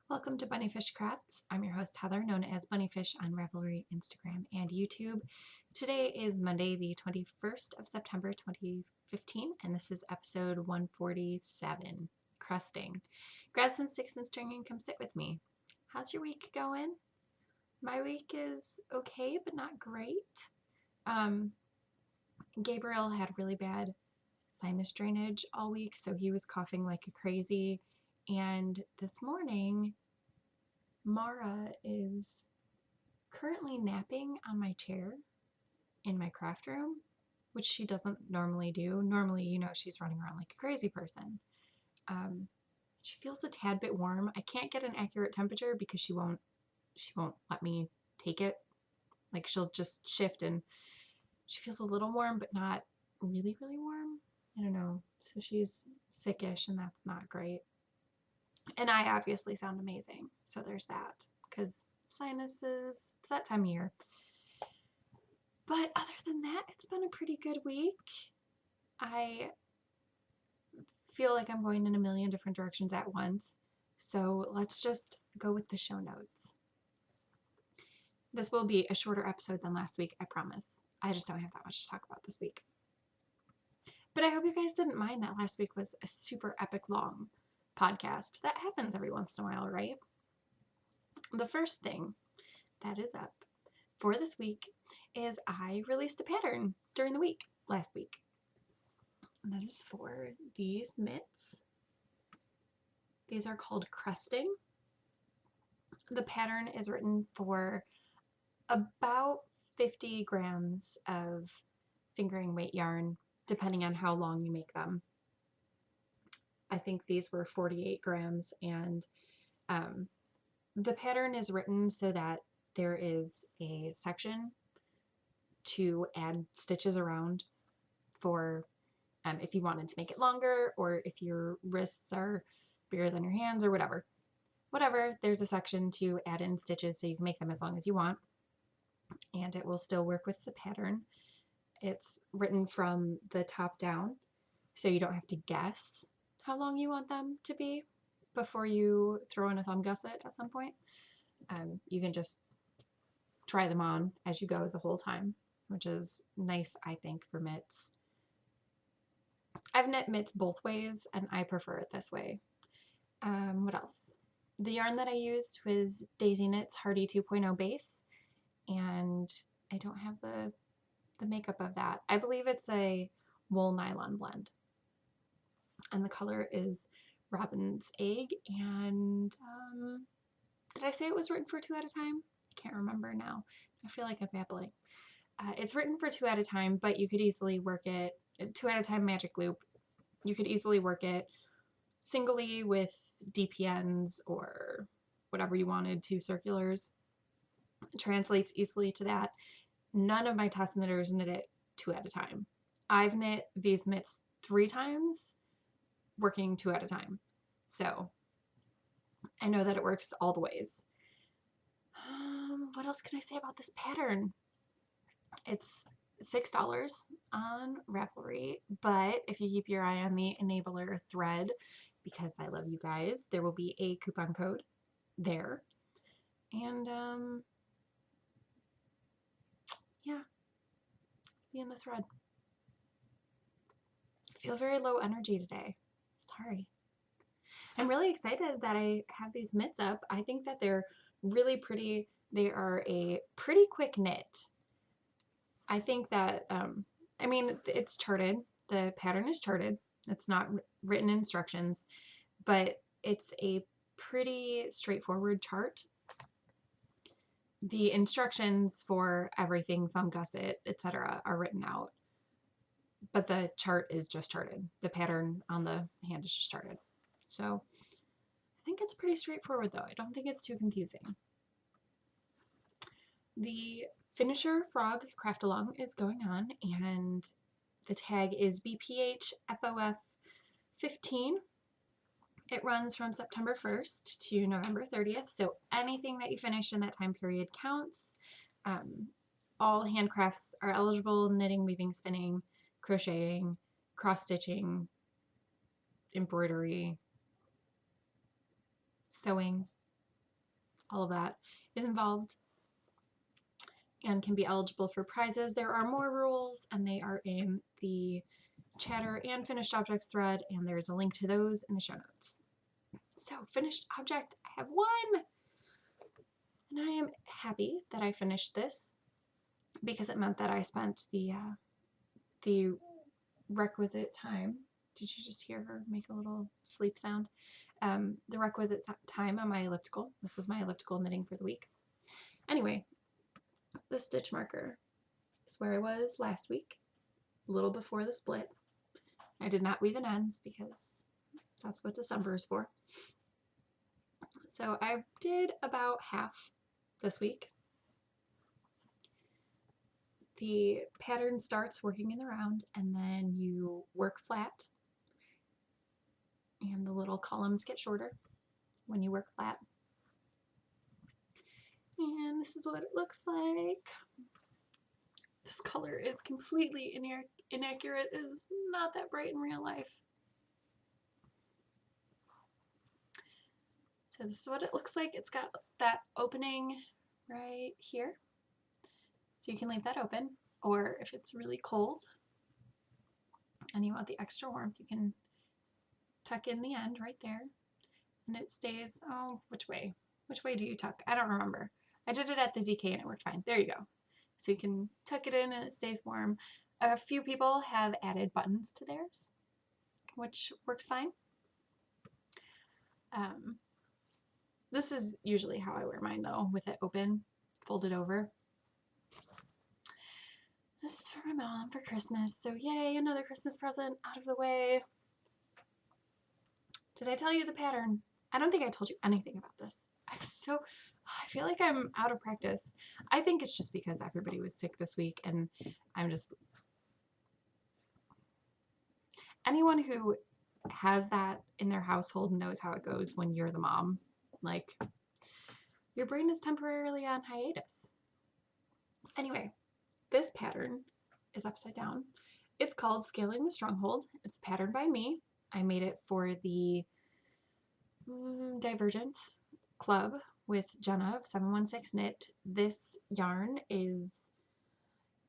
Welcome to Bunnyfish Crafts. I'm your host Heather, known as Bunnyfish on Ravelry, Instagram, and YouTube. Today is Monday, the 21st of September 2015, and this is episode 147, Cresting. Grab some sticks and string and come sit with me. How's your week going? My week is okay, but not great. Gabriel had really bad sinus drainage all week, so he was coughing like crazy. And this morning, Mara is currently napping on my chair in my craft room, which she doesn't normally do. Normally, she's running around like a crazy person. She feels a tad bit warm. I can't get an accurate temperature because she won't let me take it. Like, she'll just shift and she feels a little warm, but not really, really warm. I don't know. So she's sickish, and that's not great. And I obviously sound amazing. So there's that, because sinuses, it's that time of year. But other than that, it's been a pretty good week. I feel like I'm going in a million different directions at once. So let's just go with the show notes. This will be a shorter episode than last week, I promise. I just don't have that much to talk about this week. But I hope you guys didn't mind that last week was a super epic long podcast. That happens every once in a while, right? The first thing that is up for this week is I released a pattern during the week, last week. And that is for these mitts. These are called Cresting. The pattern is written for about 50 grams of fingering weight yarn, depending on how long you make them. I think these were 48 grams, and the pattern is written so that there is a section to add stitches around for if you wanted to make it longer, or if your wrists are bigger than your hands, or whatever. There's a section to add in stitches so you can make them as long as you want, and it will still work with the pattern. It's written from the top down, so you don't have to guess how long you want them to be before you throw in a thumb gusset at some point. You can just try them on as you go the whole time, which is nice, I think, for mitts. I've knit mitts both ways, and I prefer it this way. What else? The yarn that I used was Daisy Knits Hardy 2.0 base, and I don't have the makeup of that. I believe it's a wool nylon blend, and the color is Robin's Egg. And did I say it was written for 2 at a time? I can't remember now. I feel like I'm babbling. It's written for 2 at a time, but you could easily work it 2 at a time magic loop. You could easily work it singly with DPNs or whatever you wanted, 2 circulars. It translates easily to that. None of my test knitters knit it 2 at a time. I've knit these mitts 3 times, working 2 at a time. So I know that it works all the ways. What else can I say about this pattern? It's $6 on Ravelry, but if you keep your eye on the enabler thread, because I love you guys, there will be a coupon code there. And yeah, be in the thread. I feel very low energy today. Sorry. I'm really excited that I have these mitts up. I think that they're really pretty. They are a pretty quick knit. I think that, it's charted. The pattern is charted. It's not written instructions, but it's a pretty straightforward chart. The instructions for everything, thumb gusset, etc., are written out, but the chart is just charted. The pattern on the hand is just charted. So I think it's pretty straightforward, though. I don't think it's too confusing. The finisher frog craft along is going on, and the tag is BPHFOF 15. It runs from September 1st to November 30th, so anything that you finish in that time period counts. All handcrafts are eligible: knitting, weaving, spinning, crocheting, cross-stitching, embroidery, sewing, all of that is involved and can be eligible for prizes. There are more rules, and they are in the chatter and finished objects thread, and there's a link to those in the show notes. So finished object, I have one, and I am happy that I finished this because it meant that I spent the requisite time. Did you just hear her make a little sleep sound? The requisite time on my elliptical. This was my elliptical knitting for the week. Anyway, the stitch marker is where I was last week, a little before the split. I did not weave in ends because that's what December is for. So I did about half this week. The pattern starts working in the round, and then you work flat, and the little columns get shorter when you work flat. And this is what it looks like. This color is completely inaccurate. It is not that bright in real life. So this is what it looks like. It's got that opening right here. So you can leave that open, or if it's really cold and you want the extra warmth, you can tuck in the end right there, and it stays, oh, which way? Which way do you tuck? I don't remember. I did it at the ZK and it worked fine. There you go. So you can tuck it in and it stays warm. A few people have added buttons to theirs, which works fine. This is usually how I wear mine though, with it open, folded over. This is for my mom for Christmas, so yay, another Christmas present out of the way. Did I tell you the pattern? I don't think I told you anything about this. I feel like I'm out of practice. I think it's just because everybody was sick this week, and anyone who has that in their household knows how it goes when you're the mom. Like, your brain is temporarily on hiatus. Anyway, this pattern is upside down. It's called Scaling the Stronghold. It's patterned by me. I made it for the Divergent Club with Jenna of 716 Knit. This yarn is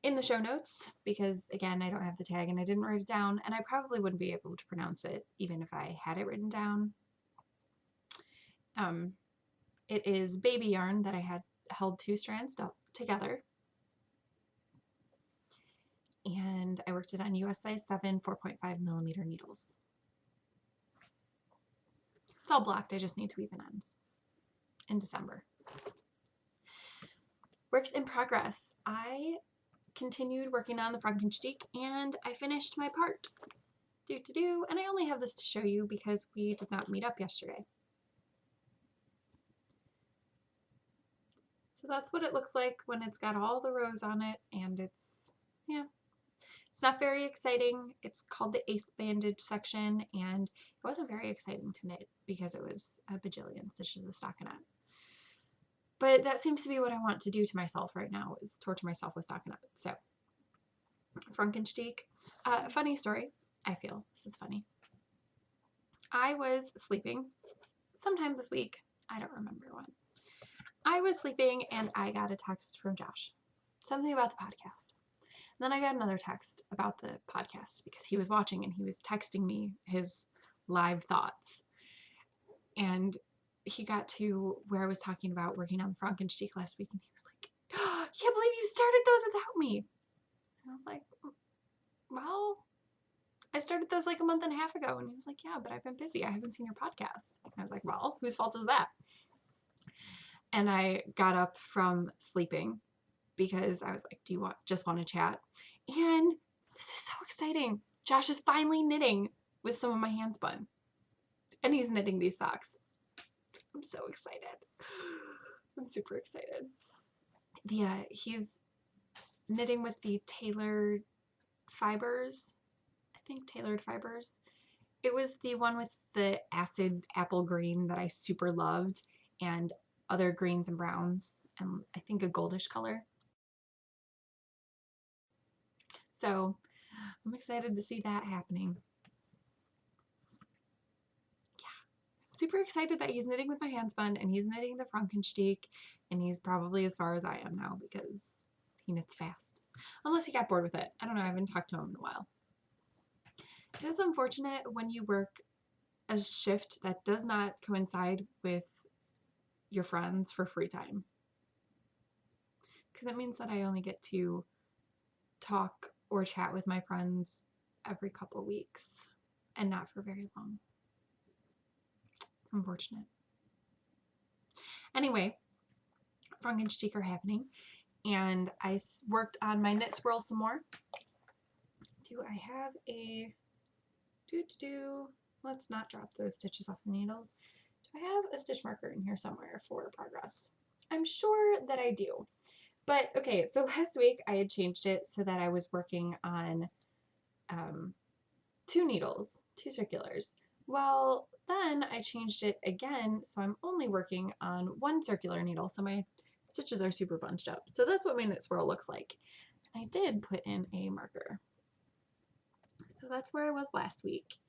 in the show notes because, again, I don't have the tag and I didn't write it down, and I probably wouldn't be able to pronounce it even if I had it written down. It is baby yarn that I had held 2 strands together, and I worked it on US size 7 4.5 millimeter needles. It's all blocked, I just need to weave in ends in December. Works in progress. I continued working on the Frankenstick and I finished my part. And I only have this to show you because we did not meet up yesterday. So that's what it looks like when it's got all the rows on it, and it's not very exciting. It's called the Ace Bandage section, and it wasn't very exciting to knit because it was a bajillion stitches of stockinette. But that seems to be what I want to do to myself right now, is torture myself with stockinette. So, Frankenstick. Funny story. I feel this is funny. I was sleeping sometime this week. I don't remember when. I was sleeping and I got a text from Josh. Something about the podcast. And then I got another text about the podcast because he was watching and he was texting me his live thoughts. And he got to where I was talking about working on the Frankenstick last week, and he was like, oh, I can't believe you started those without me. And I was like, well, I started those like a month and a half ago. And he was like, yeah, but I've been busy. I haven't seen your podcast. And I was like, well, whose fault is that? And I got up from sleeping because I was like, do you just want to chat? And this is so exciting. Josh is finally knitting with some of my hand spun. And he's knitting these socks. I'm so excited. I'm super excited. He's knitting with the tailored fibers. I think tailored fibers. It was the one with the acid apple green that I super loved, and other greens and browns, and I think a goldish color. So I'm excited to see that happening. Yeah, I'm super excited that he's knitting with my handspun and he's knitting the Frankenstick, and he's probably as far as I am now because he knits fast. Unless he got bored with it. I don't know, I haven't talked to him in a while. It is unfortunate when you work a shift that does not coincide with your friends for free time, because it means that I only get to talk or chat with my friends every couple weeks and not for very long. It's unfortunate. Anyway, Frankenstick are happening, and I worked on my knit swirl some more. Do I have a let's not drop those stitches off the needles. Do I have a stitch marker in here somewhere for progress? I'm sure that I do. But okay, so last week I had changed it so that I was working on 2 needles, 2 circulars. Well, then I changed it again, so I'm only working on 1 circular needle, so my stitches are super bunched up. So that's what my knit swirl looks like. And I did put in a marker. So that's where I was last week.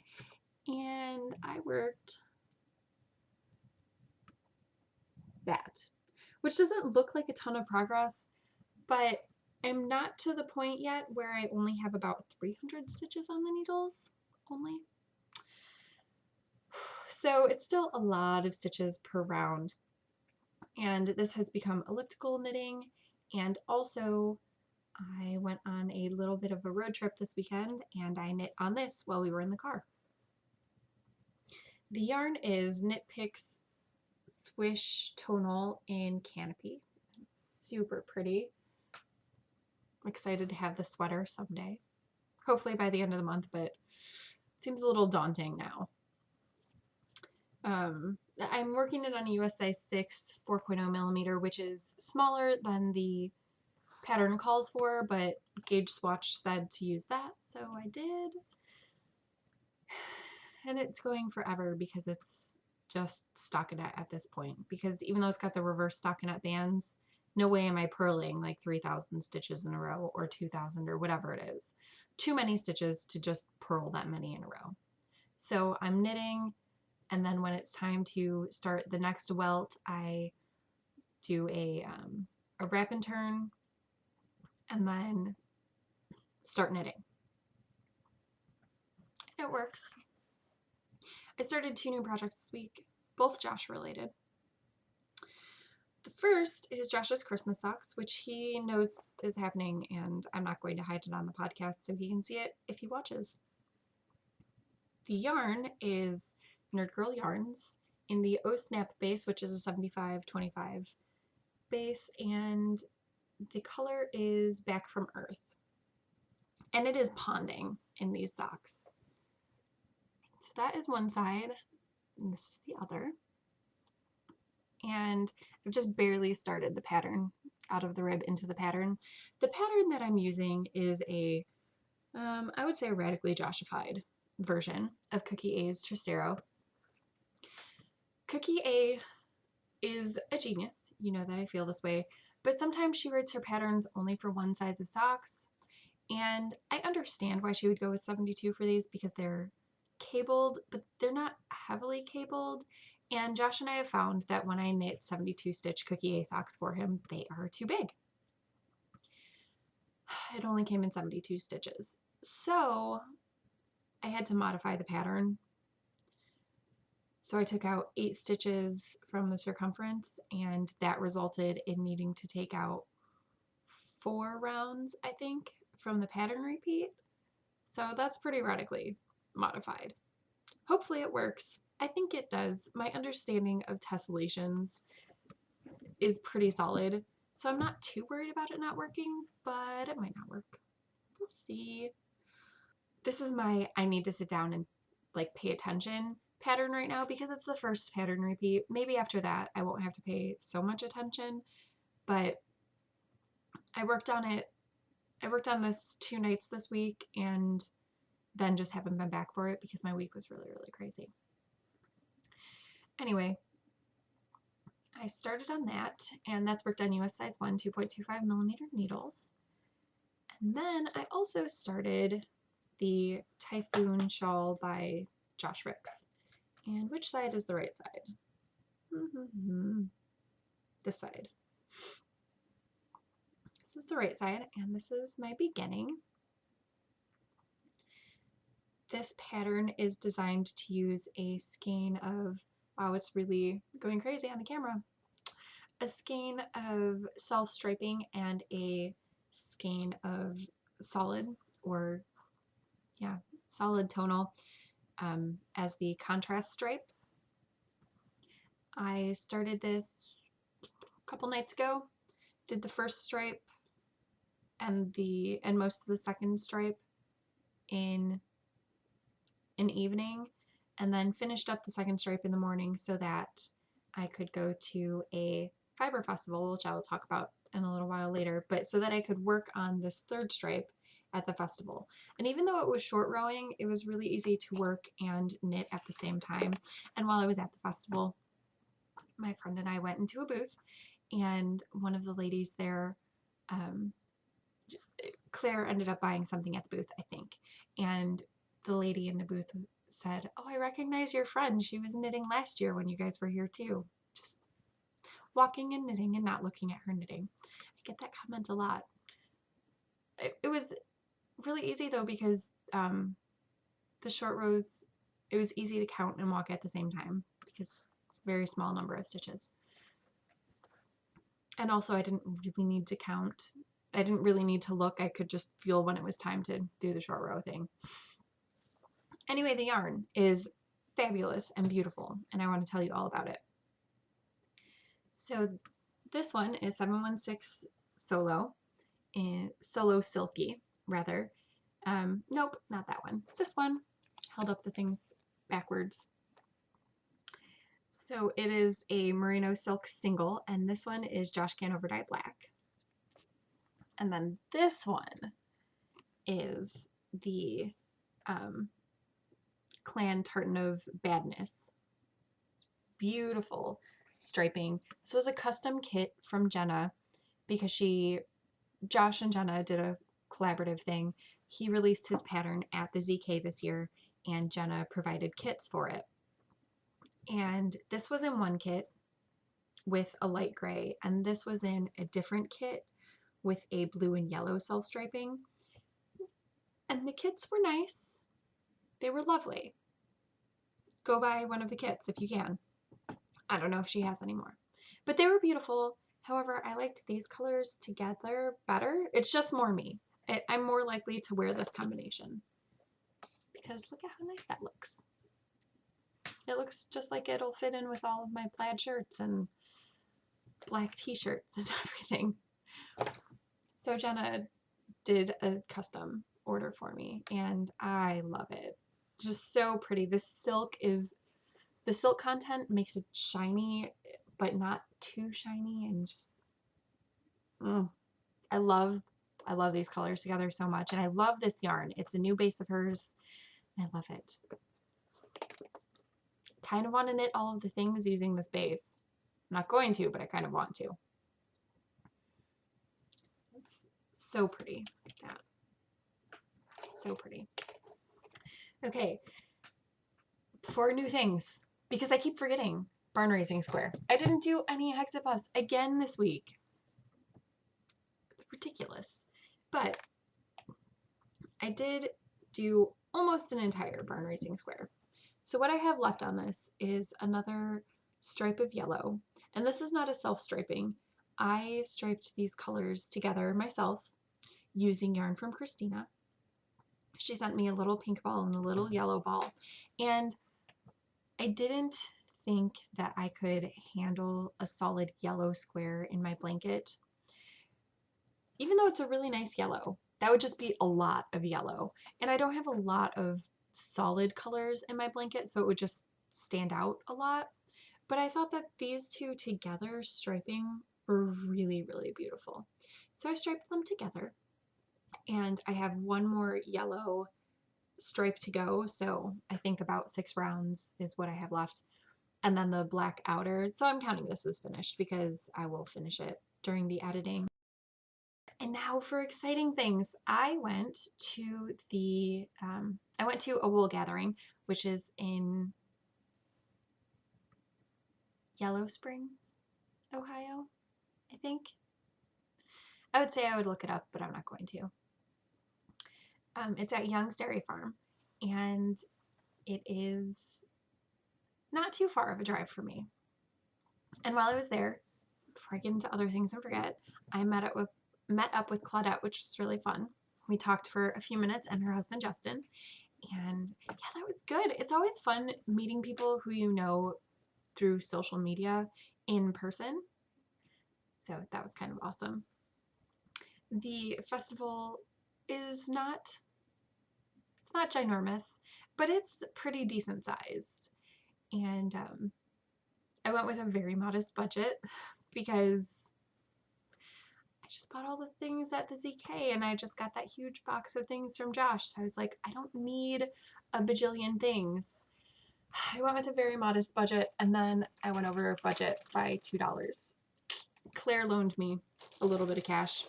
And I worked that, which doesn't look like a ton of progress, but I'm not to the point yet where I only have about 300 stitches on the needles only. So it's still a lot of stitches per round. And this has become elliptical knitting, and also I went on a little bit of a road trip this weekend and I knit on this while we were in the car. The yarn is Knit Picks Swish Tonal in Canopy. Super pretty. I'm excited to have the sweater someday. Hopefully by the end of the month, but it seems a little daunting now. I'm working it on a US size 6 4.0 millimeter, which is smaller than the pattern calls for, but Gauge Swatch said to use that, so I did. And it's going forever because it's just stockinette at this point, because even though it's got the reverse stockinette bands, no way am I purling like 3,000 stitches in a row or 2,000 or whatever it is. Too many stitches to just purl that many in a row. So I'm knitting, and then when it's time to start the next welt, I do a wrap and turn and then start knitting. It works. I started 2 new projects this week, both Josh related. The first is Josh's Christmas socks, which he knows is happening, and I'm not going to hide it on the podcast so he can see it if he watches. The yarn is Nerd Girl Yarns in the O Snap base, which is a 75-25 base, and the color is Back from Earth. And it is ponding in these socks. So that is one side, and this is the other. And I've just barely started the pattern out of the rib into the pattern. The pattern that I'm using is a, I would say a radically Joshified version of Cookie A's Tristero. Cookie A is a genius. You know that I feel this way. But sometimes she writes her patterns only for one size of socks. And I understand why she would go with 72 for these, because they're cabled, but they're not heavily cabled. And Josh and I have found that when I knit 72 stitch Cookie A socks for him, they are too big. It only came in 72 stitches. So I had to modify the pattern. So I took out 8 stitches from the circumference, and that resulted in needing to take out 4 rounds, I think, from the pattern repeat. So that's pretty radically modified. Hopefully it works. I think it does. My understanding of tessellations is pretty solid, so I'm not too worried about it not working, but it might not work. We'll see. This is my I need to sit down and like pay attention pattern right now, because it's the first pattern repeat. Maybe after that I won't have to pay so much attention, but I worked on it. I worked on this 2 nights this week and then just haven't been back for it because my week was really, really crazy. Anyway, I started on that, and that's worked on US size 1 2.25 millimeter needles. And then I also started the Typhoon shawl by Josh Ricks. And which side is the right side? This side. This is the right side, and this is my beginning. This pattern is designed to use a skein of, wow, it's really going crazy on the camera, a skein of self-striping and a skein of solid, or yeah, solid tonal as the contrast stripe. I started this a couple nights ago, did the first stripe and most of the second stripe in an evening, and then finished up the second stripe in the morning so that I could go to a fiber festival, which I will talk about in a little while later, but so that I could work on this third stripe at the festival. And even though it was short rowing, it was really easy to work and knit at the same time. And while I was at the festival, my friend and I went into a booth, and one of the ladies there, Claire, ended up buying something at the booth, I think. And the lady in the booth said, "Oh, I recognize your friend. She was knitting last year when you guys were here too." Just walking and knitting and not looking at her knitting. I get that comment a lot. It was really easy though, because the short rows, it was easy to count and walk at the same time because it's a very small number of stitches. And also I didn't really need to count. I didn't really need to look. I could just feel when it was time to do the short row thing. Anyway, the yarn is fabulous and beautiful, and I want to tell you all about it. So this one is 716 Solo, Solo Silky, rather. Nope, not that one. This one. Held up the things backwards. So it is a merino silk single, and this one is Josh Canover Dye Black. And then this one is the Clan Tartan of Badness. Beautiful striping. This was a custom kit from Jenna because Josh and Jenna did a collaborative thing. He released his pattern at the ZK this year, and Jenna provided kits for it. And this was in one kit with a light gray, and this was in a different kit with a blue and yellow self-striping. And the kits were nice. They were lovely. Go buy one of the kits if you can. I don't know if she has any more. But they were beautiful. However, I liked these colors together better. It's just more me. I'm more likely to wear this combination. Because look at how nice that looks. It looks just like it'll fit in with all of my plaid shirts and black t-shirts and everything. So Jenna did a custom order for me, and I love it. Just so pretty. The silk content makes it shiny, but not too shiny, and just I love these colors together so much, and I love this yarn. It's a new base of hers. I love it. Kind of want to knit all of the things using this base. I'm not going to, but I kind of want to. It's so pretty. Yeah. So pretty. Okay. 4 new things, because I keep forgetting. Barn raising square. I didn't do any hexapuffs again this week. Ridiculous. But I did do almost an entire barn raising square. So what I have left on this is another stripe of yellow, and this is not a self-striping. I striped these colors together myself using yarn from Christina. She sent me a little pink ball and a little yellow ball, and I didn't think that I could handle a solid yellow square in my blanket. Even though it's a really nice yellow, that would just be a lot of yellow. And I don't have a lot of solid colors in my blanket, so it would just stand out a lot. But I thought that these two together striping were really, really beautiful. So I striped them together, and I have one more yellow stripe to go. So I think about 6 rounds is what I have left. And then the black outer. So I'm counting this as finished because I will finish it during the editing. And now for exciting things. I went to a wool gathering, which is in Yellow Springs, Ohio, I think. I would say I would look it up, but I'm not going to. It's at Young's Dairy Farm, and it is not too far of a drive for me. And while I was there, before I get into other things and forget, I met up with Claudette, which was really fun. We talked for a few minutes, and her husband Justin, and yeah, that was good. It's always fun meeting people who you know through social media in person. So that was kind of awesome. The festival is not, it's not ginormous, but it's pretty decent sized. And I went with a very modest budget because I just bought all the things at the ZK, and I just got that huge box of things from Josh. So I was like, I don't need a bajillion things. I went with a very modest budget, and then I went over budget by $2. Claire loaned me a little bit of cash.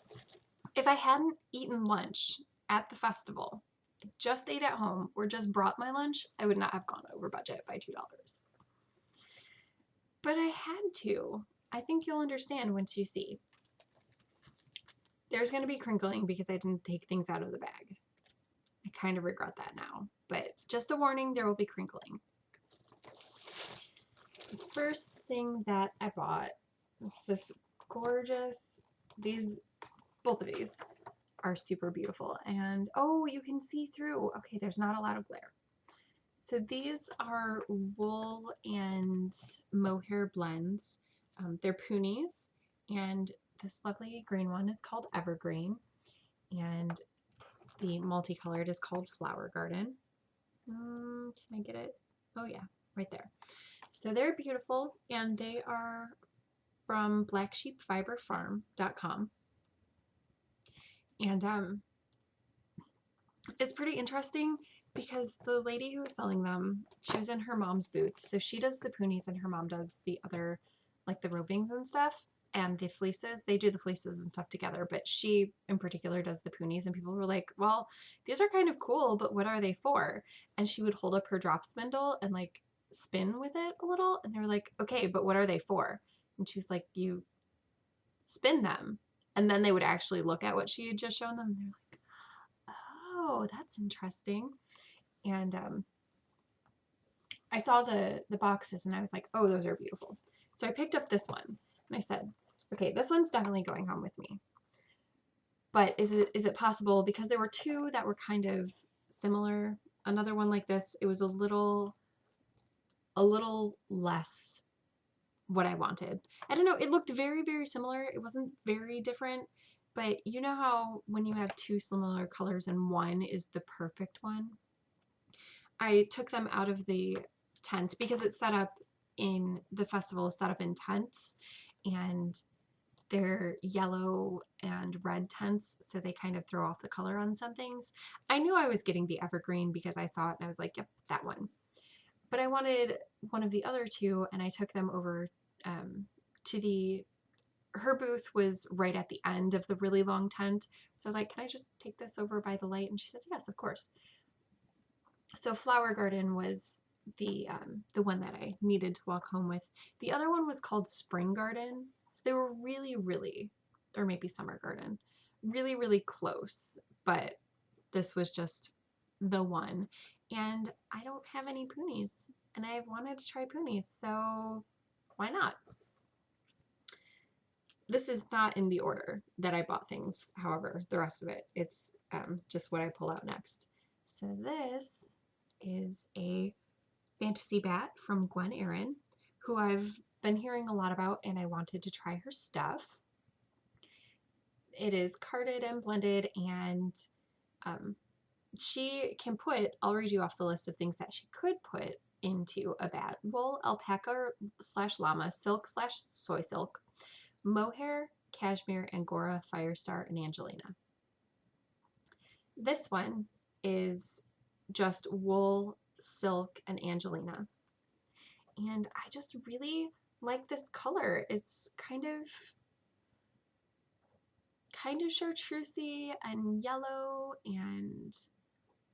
If I hadn't eaten lunch at the festival, just ate at home, or just brought my lunch, I would not have gone over budget by $2. But I had to. I think you'll understand once you see. There's going to be crinkling because I didn't take things out of the bag. I kind of regret that now, but just a warning, there will be crinkling. The first thing that I bought was this gorgeous, both of these are super beautiful, and oh, you can see through. Okay, there's not a lot of glare. So these are wool and mohair blends. They're poonies, and this lovely green one is called Evergreen, and the multicolored is called Flower Garden. Can I get it? Oh yeah, right there. So they're beautiful, and they are from blacksheepfiberfarm.com. And it's pretty interesting because the lady who was selling them, she was in her mom's booth. So she does the poonies and her mom does the other, like the ropings and stuff. And the fleeces, they do the fleeces and stuff together, but she in particular does the poonies, and people were like, well, these are kind of cool, but what are they for? And she would hold up her drop spindle and like spin with it a little, and they were like, okay, but what are they for? And she's like, you spin them. And then they would actually look at what she had just shown them, and they're like, oh, that's interesting. And I saw the boxes, and I was like, oh, those are beautiful. So I picked up this one, and I said, okay, this one's definitely going home with me. But is it possible, because there were two that were kind of similar, another one like this, it was a little less what I wanted. I don't know, it looked very, very similar. It wasn't very different, but you know how when you have two similar colors and one is the perfect one? I took them out of the tent because it's set up in, the festival is set up in tents, and they're yellow and red tents, so they kind of throw off the color on some things. I knew I was getting the evergreen because I saw it and I was like, yep, that one. But I wanted one of the other two, and I took them over to her booth was right at the end of the really long tent. So I was like, can I just take this over by the light? And she said, yes, of course. So Flower Garden was the one that I needed to walk home with. The other one was called Spring Garden. So they were really, really, or maybe Summer Garden, really, really close. But this was just the one. And I don't have any poonies, and I wanted to try poonies, so why not? This is not in the order that I bought things, however, the rest of it, it's just what I pull out next. So this is a fantasy bat from Gwen Aaron, who I've been hearing a lot about, and I wanted to try her stuff. It is carded and blended, and she can put, I'll read you off the list of things that she could put into a bat: wool, alpaca / llama, silk / soy silk, mohair, cashmere, angora, firestar, and angelina. This one is just wool, silk, and angelina. And I just really like this color. It's kind of chartreusey and yellow and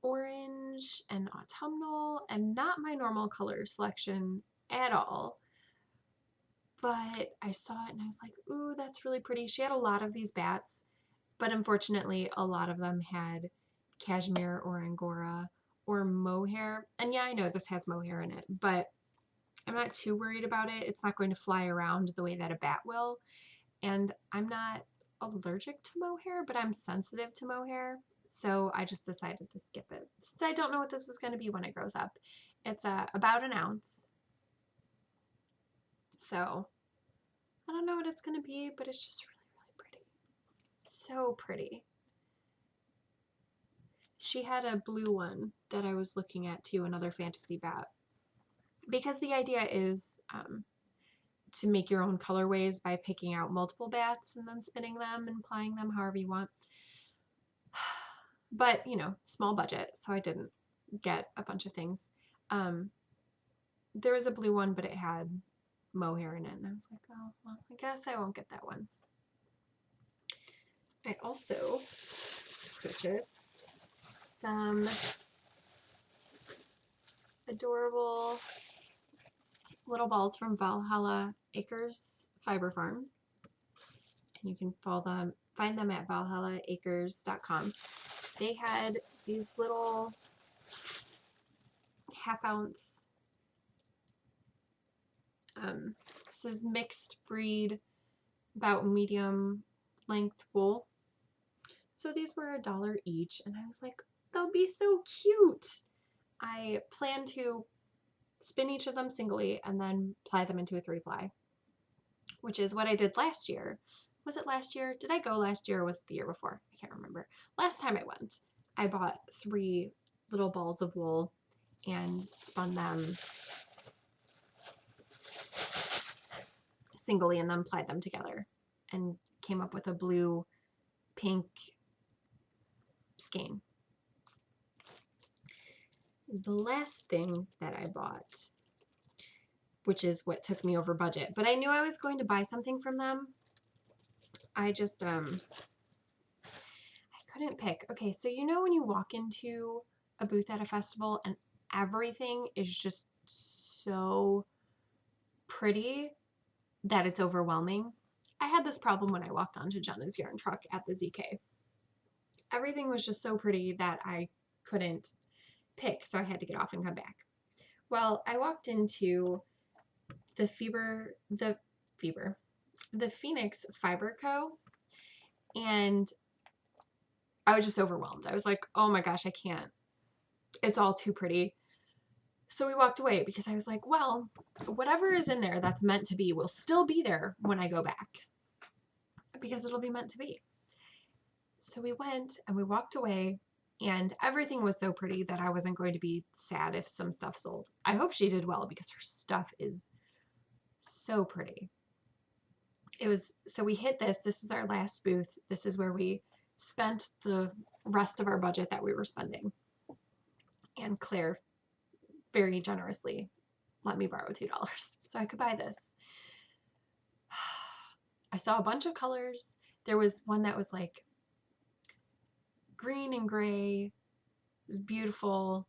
orange and autumnal, and not my normal color selection at all. but I saw it and I was like, ooh, that's really pretty. She had a lot of these bats, but unfortunately, a lot of them had cashmere or angora or mohair. And yeah, I know this has mohair in it, but I'm not too worried about it. It's not going to fly around the way that a bat will. And I'm not allergic to mohair, but I'm sensitive to mohair. So I just decided to skip it. Since I don't know what this is going to be when it grows up. It's about an ounce. So I don't know what it's going to be, but it's just really, really pretty. So pretty. She had a blue one that I was looking at too, another fantasy bat. Because the idea is to make your own colorways by picking out multiple bats and then spinning them and plying them however you want. But, you know, small budget, so I didn't get a bunch of things. There was a blue one, but it had mohair in it, and I was like, oh, well, I guess I won't get that one. I also purchased some adorable little balls from Valhalla Acres Fiber Farm. And you can find them at valhallaacres.com. They had these little half-ounce, this is mixed breed, about medium length wool. So these were $1 each, and I was like, they'll be so cute. I plan to spin each of them singly and then ply them into a 3-ply, which is what I did last year. Was it last year? Did I go last year or was it the year before? I can't remember. Last time I went, I bought 3 little balls of wool and spun them singly and then plied them together and came up with a blue pink skein. The last thing that I bought, which is what took me over budget, but I knew I was going to buy something from them. I just, I couldn't pick. Okay, so you know when you walk into a booth at a festival and everything is just so pretty that it's overwhelming? I had this problem when I walked onto Jenna's yarn truck at the ZK. Everything was just so pretty that I couldn't pick, so I had to get off and come back. Well, I walked into the Phoenix Fiber Co. and I was just overwhelmed. I was like, oh my gosh, I can't. It's all too pretty. So we walked away because I was like, well, whatever is in there that's meant to be will still be there when I go back because it'll be meant to be. So we went and we walked away and everything was so pretty that I wasn't going to be sad if some stuff sold. I hope she did well because her stuff is so pretty. So we hit this was our last booth. This is where we spent the rest of our budget that we were spending. And Claire very generously let me borrow $2 so I could buy this. I saw a bunch of colors. There was one that was like green and gray. It was beautiful.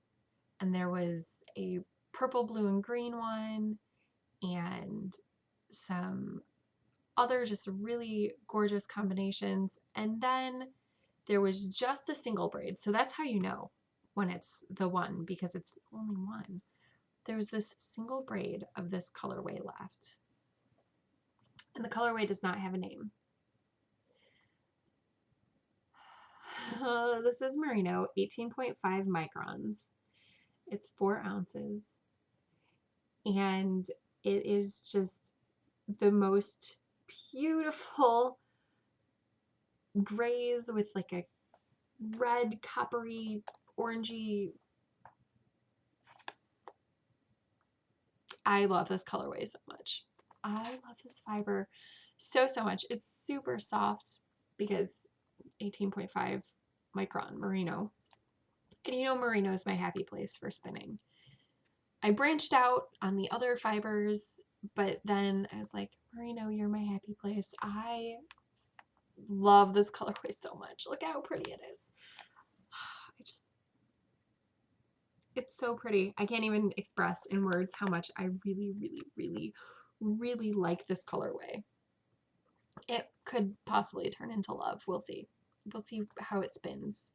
And there was a purple, blue, and green one and some other just really gorgeous combinations. And then there was just a single braid. So that's how you know when it's the one, because it's only one. There was this single braid of this colorway left. And the colorway does not have a name. This is merino, 18.5 microns. It's 4 ounces. And it is just the most beautiful grays with like a red, coppery, orangey. I love this colorway so much. I love this fiber so much. It's super soft because 18.5 micron merino. And you know merino is my happy place for spinning. I branched out on the other fibers, but then I was like, merino, you're my happy place. I love this colorway so much. Look how pretty it is. It's so pretty. I can't even express in words how much I really, really, really, really like this colorway. It could possibly turn into love. We'll see. We'll see how it spins.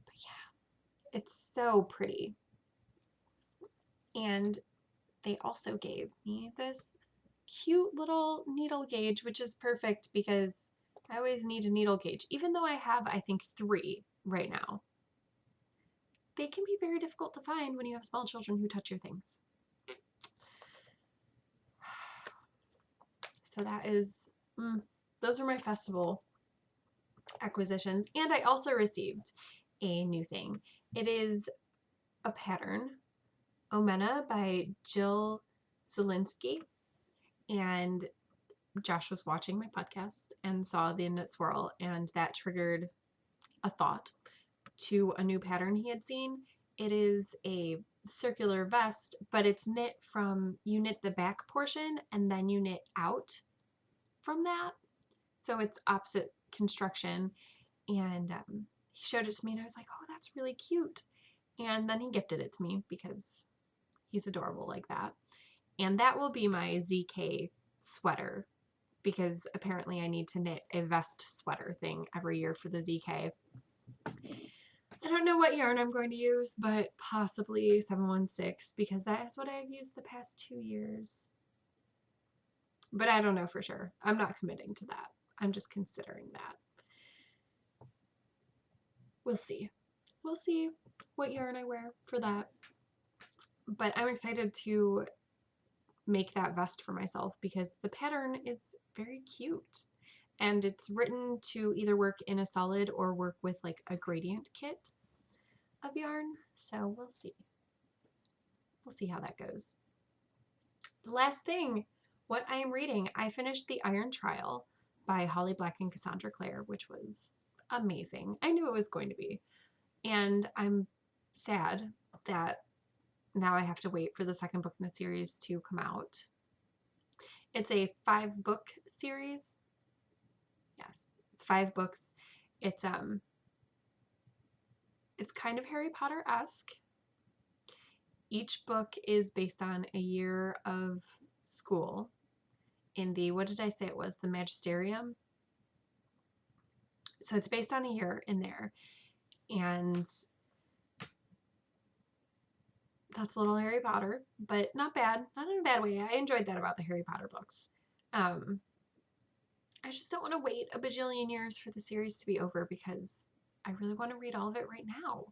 But yeah, it's so pretty. And they also gave me this cute little needle gauge, which is perfect because I always need a needle gauge, even though I have, I think, 3 right now. They can be very difficult to find when you have small children who touch your things. So that is, those are my festival acquisitions. And I also received a new thing. It is a pattern, Omena by Jill Zielinski. And Josh was watching my podcast and saw the knit swirl, and that triggered a thought to a new pattern he had seen. It is a circular vest, but it's knit from, you knit the back portion and then you knit out from that. So it's opposite construction. And he showed it to me and I was like, oh, that's really cute. And then he gifted it to me because he's adorable like that. And that will be my ZK sweater, because apparently I need to knit a vest sweater thing every year for the ZK. I don't know what yarn I'm going to use, but possibly 716, because that is what I've used the past 2 years. But I don't know for sure. I'm not committing to that. I'm just considering that. We'll see. We'll see what yarn I wear for that. But I'm excited to make that vest for myself because the pattern is very cute. And it's written to either work in a solid or work with like a gradient kit of yarn. So we'll see. We'll see how that goes. The last thing, what I am reading, I finished The Iron Trial by Holly Black and Cassandra Clare, which was amazing. I knew it was going to be. And I'm sad that now I have to wait for the second book in the series to come out. It's a 5-book series. Yes, it's 5 books. It's kind of Harry Potter-esque. Each book is based on a year of school in the, what did I say it was? The Magisterium. So it's based on a year in there. And that's a little Harry Potter, but not bad. Not in a bad way. I enjoyed that about the Harry Potter books. I just don't want to wait a bajillion years for the series to be over because I really want to read all of it right now.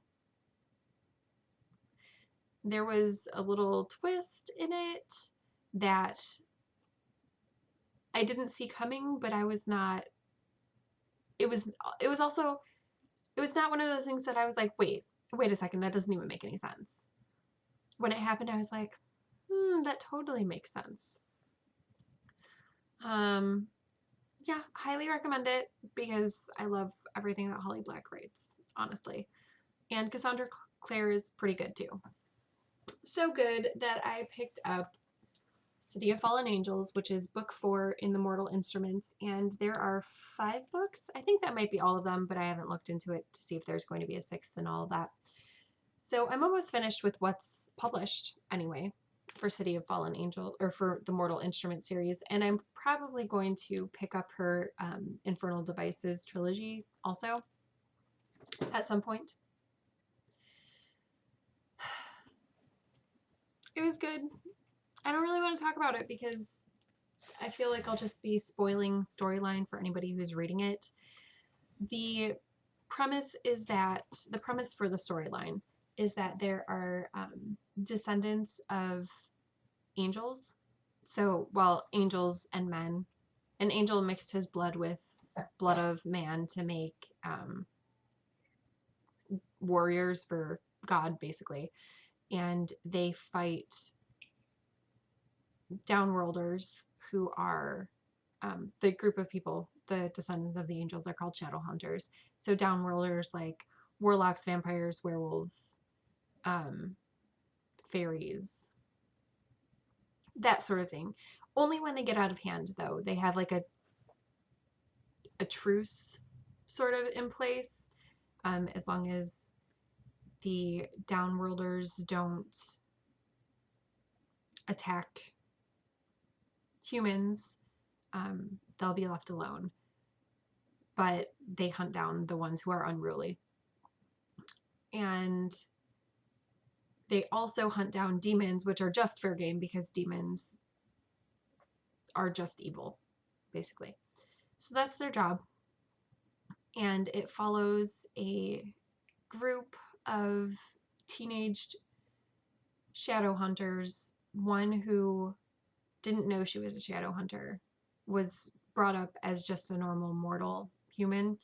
There was a little twist in it that I didn't see coming, but I was not, it was also, it was not one of those things that I was like, wait a second, that doesn't even make any sense. When it happened, I was like, that totally makes sense. Yeah, highly recommend it because I love everything that Holly Black writes, honestly. And Cassandra Clare is pretty good too. So good that I picked up City of Fallen Angels, which is book 4 in the Mortal Instruments, and there are 5 books. I think that might be all of them, but I haven't looked into it to see if there's going to be a 6th and all of that. So I'm almost finished with what's published anyway for City of Fallen Angel, or for the Mortal Instruments series, and I'm probably going to pick up her Infernal Devices trilogy also at some point. It was good. I don't really want to talk about it because I feel like I'll just be spoiling storyline for anybody who's reading it. The premise for the storyline is that there are descendants of angels. So, well, angels and men. An angel mixed his blood with blood of man to make warriors for God, basically. And they fight downworlders who are the group of people, the descendants of the angels, are called shadow hunters. So downworlders like warlocks, vampires, werewolves, fairies, that sort of thing. Only when they get out of hand, though. They have like a truce sort of in place, as long as the downworlders don't attack humans, they'll be left alone. But they hunt down the ones who are unruly. And they also hunt down demons, which are just fair game because demons are just evil, basically. So that's their job. And it follows a group of teenaged shadow hunters. One who didn't know she was a shadow hunter was brought up as just a normal mortal human,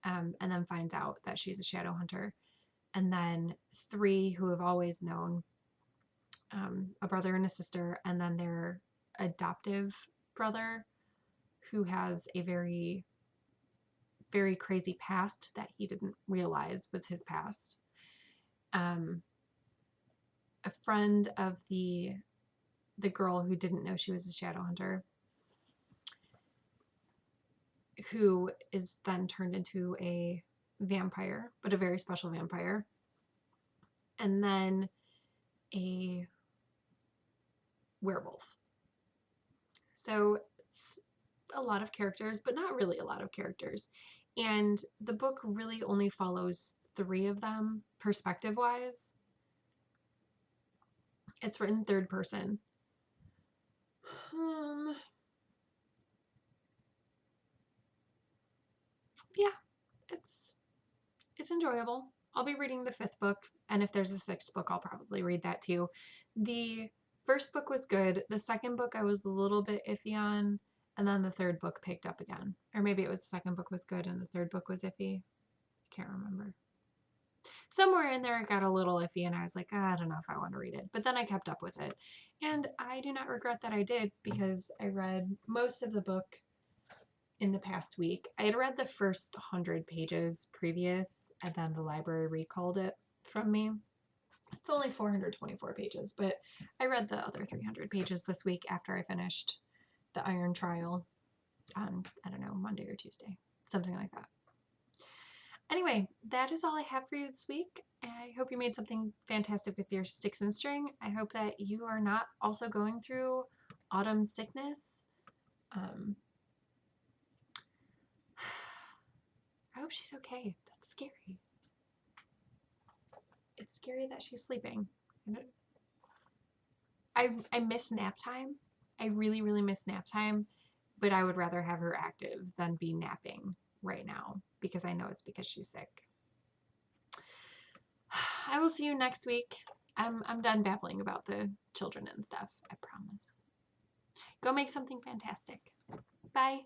and then finds out that she's a shadow hunter. And then 3 who have always known, a brother and a sister, and then their adoptive brother who has a very, very crazy past that he didn't realize was his past. A friend of the girl who didn't know she was a shadow hunter, who is then turned into a vampire, but a very special vampire. And then a werewolf. So it's a lot of characters, but not really a lot of characters. And the book really only follows 3 of them perspective-wise. It's written third person. Yeah, it's enjoyable. I'll be reading the 5th book, and if there's a 6th book, I'll probably read that too. The first book was good. The second book I was a little bit iffy on, and then the 3rd book picked up again. Or maybe it was the 2nd book was good and the 3rd book was iffy. I can't remember. Somewhere in there it got a little iffy, and I was like, I don't know if I want to read it. But then I kept up with it. And I do not regret that I did, because I read most of the book in the past week. I had read the first 100 pages previous, and then the library recalled it from me. It's only 424 pages, but I read the other 300 pages this week after I finished the Iron Trial on, I don't know, Monday or Tuesday, something like that. Anyway, that is all I have for you this week. I hope you made something fantastic with your sticks and string. I hope that you are not also going through autumn sickness. I hope she's okay. That's scary. It's scary that she's sleeping. I miss nap time. I really, really miss nap time, but I would rather have her active than be napping right now, because I know it's because she's sick. I will see you next week. I'm done babbling about the children and stuff, I promise. Go make something fantastic. Bye.